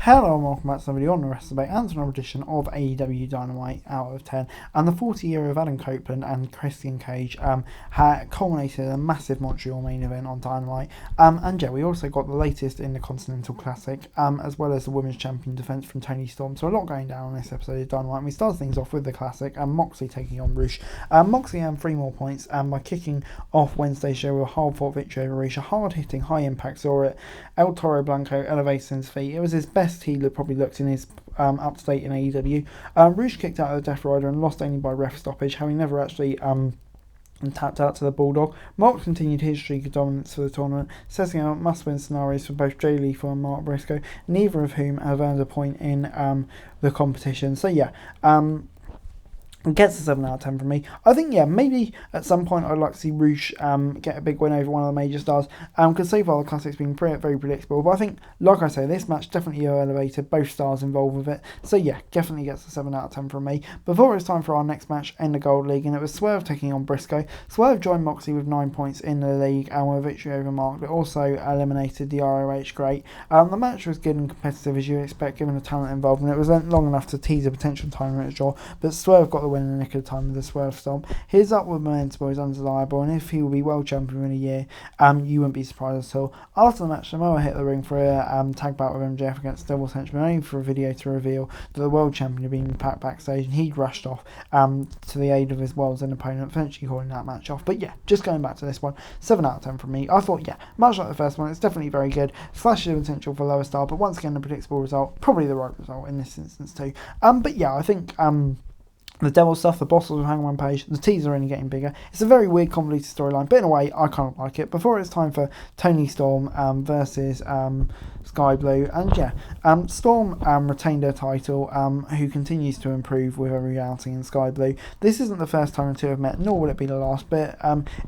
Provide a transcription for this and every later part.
Hello and welcome back to the video on the rest of the debate and to another edition of AEW Dynamite Out of 10. And the 40-year of Adam Copeland and Christian Cage culminated in a massive Montreal main event on Dynamite. And yeah, we also got the latest in the Continental Classic, as well as the Women's Champion defence from Toni Storm. So a lot going down on this episode of Dynamite. And we start things off with the Classic and Moxley taking on Rush. Moxley had 3 more points by kicking off Wednesday's show with a hard-fought victory over Rush. A hard-hitting, high-impact saw it. El Toro Blanco elevated his feet. It was his best he probably looked in his up-to-date in AEW. Rush kicked out of the Death Rider and lost only by ref stoppage, having never actually tapped out to the Bulldog. Mark continued his streak of dominance for the tournament, setting out must-win scenarios for both Jay Lethal and Mark Briscoe, neither of whom have earned a point in the competition. So yeah, gets a 7 out of 10 from me. I think, yeah, maybe at some point I'd like to see Rush get a big win over one of the major stars, because so far the Classic's been very predictable. But I think, like I say, this match definitely elevated both stars involved with it. So yeah, definitely gets a 7 out of 10 from me. Before it's time for our next match in the Gold League, and it was Swerve taking on Briscoe. Swerve joined Moxley with 9 points in the league and with a victory over Mark, but also eliminated the ROH Great. The match was good and competitive as you expect given the talent involved, and it was long enough to tease a potential time limit draw, but Swerve got the win in the nick of time with the Swerve Stomp. His upward momentum is undeniable, and if he will be world champion in a year, you wouldn't be surprised at all. After the match, Samoa hit the ring for a tag bout with MJF against Devil's Henchman, only for a video to reveal that the world champion had been packed backstage, and he'd rushed off to the aid of his world's end opponent, eventually calling that match off. But yeah, just going back to this one, 7 out of 10 from me. I thought, yeah, much like the first one, it's definitely very good. Flashes of potential for lower star, but once again, the predictable result, probably the right result in this instance too. But yeah, I think the Devil stuff, the bosses with Hangman Page, the teas are only getting bigger. It's a very weird, convoluted storyline, but in a way, I kind of like it. Before it's time for Toni Storm versus Sky Blue, and yeah, Storm retained her title, who continues to improve with every outing in Sky Blue. This isn't the first time the two have met, nor will it be the last, but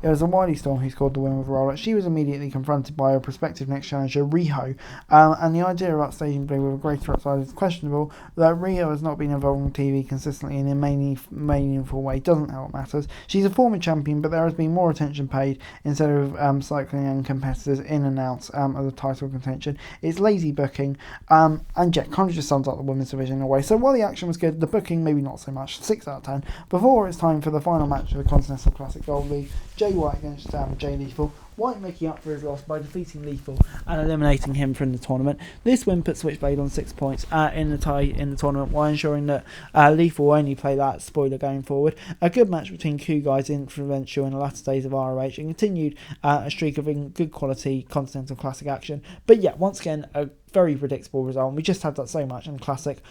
it was a Wiley Storm who scored the win with a roller. She was immediately confronted by her prospective next challenger, Riho, and the idea of upstaging Blue with a greater upside is questionable, though Riho has not been involved on TV consistently in a meaningful way doesn't help matters. She's a former champion, but there has been more attention paid instead of cycling young competitors in and out of the title contention. It's lazy booking, and yeah, kind of just sums up the women's division in a way. So while the action was good, the booking maybe not so much. 6 out of 10. Before it's time for the final match of the Continental Classic Gold League, Jay White against Jay Lethal. White making up for his loss by defeating Lethal and eliminating him from the tournament. This win put Switchblade on 6 points in the tie in the tournament, while ensuring that Lethal will only play that spoiler going forward. A good match between two guys influential in the latter days of ROH, and continued a streak of good quality Continental Classic action. But yeah, once again, a very predictable result. We just had that so much in Classic.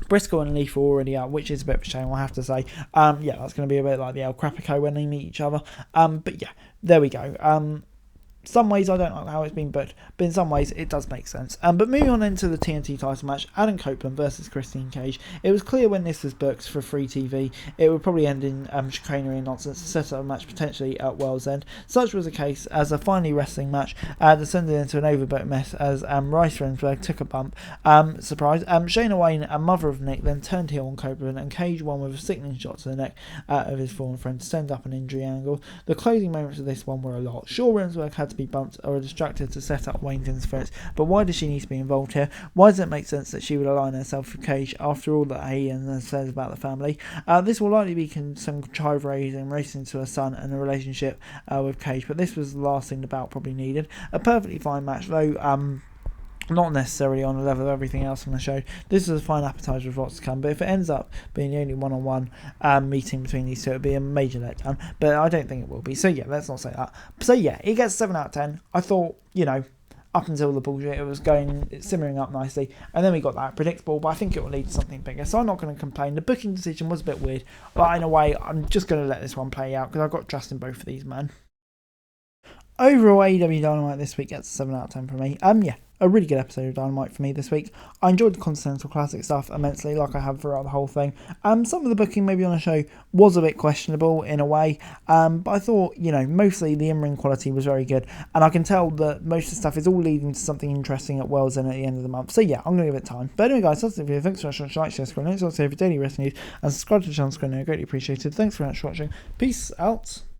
Briscoe and Lethal already out, which is a bit of a shame, I have to say. Yeah, that's going to be a bit like the El Crapico when they meet each other. But yeah, there we go. Some ways I don't like how it's been booked, but in some ways it does make sense. But moving on into the TNT title match, Adam Copeland versus Christian Cage. It was clear when this was booked for free TV, it would probably end in chicanery and nonsense to set up a match potentially at World's End. Such was the case as a finally wrestling match descended into an overbooked mess as Rice Rensburg took a bump. Surprise. Shayna Wayne, a mother of Nick, then turned heel on Copeland, and Cage won with a sickening shot to the neck of his fallen friend to send up an injury angle. The closing moments of this one were a lot. Sure, Rensburg had to be bumped or distracted to set up Wayne's interference, but why does she need to be involved here? Why does it make sense that she would align herself with Cage after all that Ian says about the family? This will likely be some child raising, racing to her son, and a relationship with Cage, but this was the last thing the bout probably needed. A perfectly fine match, though not necessarily on the level of everything else on the show. This is a fine appetizer of what's to come, but if it ends up being the only one-on-one meeting between these two, it would be a major letdown, but I don't think it will be. So yeah, let's not say that. So yeah, it gets 7 out of 10. I thought, up until the bullshit, it was simmering up nicely, and then we got that predictable, but I think it will lead to something bigger, so I'm not going to complain. The booking decision was a bit weird, but in a way, I'm just going to let this one play out, because I've got trust in both of these, man. Overall, AEW Dynamite this week gets a 7 out of 10 from me. Yeah, a really good episode of Dynamite for me this week. I enjoyed the Continental Classic stuff immensely, like I have throughout the whole thing. Some of the booking maybe on the show was a bit questionable in a way, but I thought, mostly the in-ring quality was very good, and I can tell that most of the stuff is all leading to something interesting at World's End at the end of the month. So yeah, I'm going to give it time. But anyway, guys, that's the video. Thanks for watching. Like, share, scroll, notes, also for daily wrestling news, and subscribe to the channel. Screen, greatly appreciated. Thanks very much for watching. Peace out.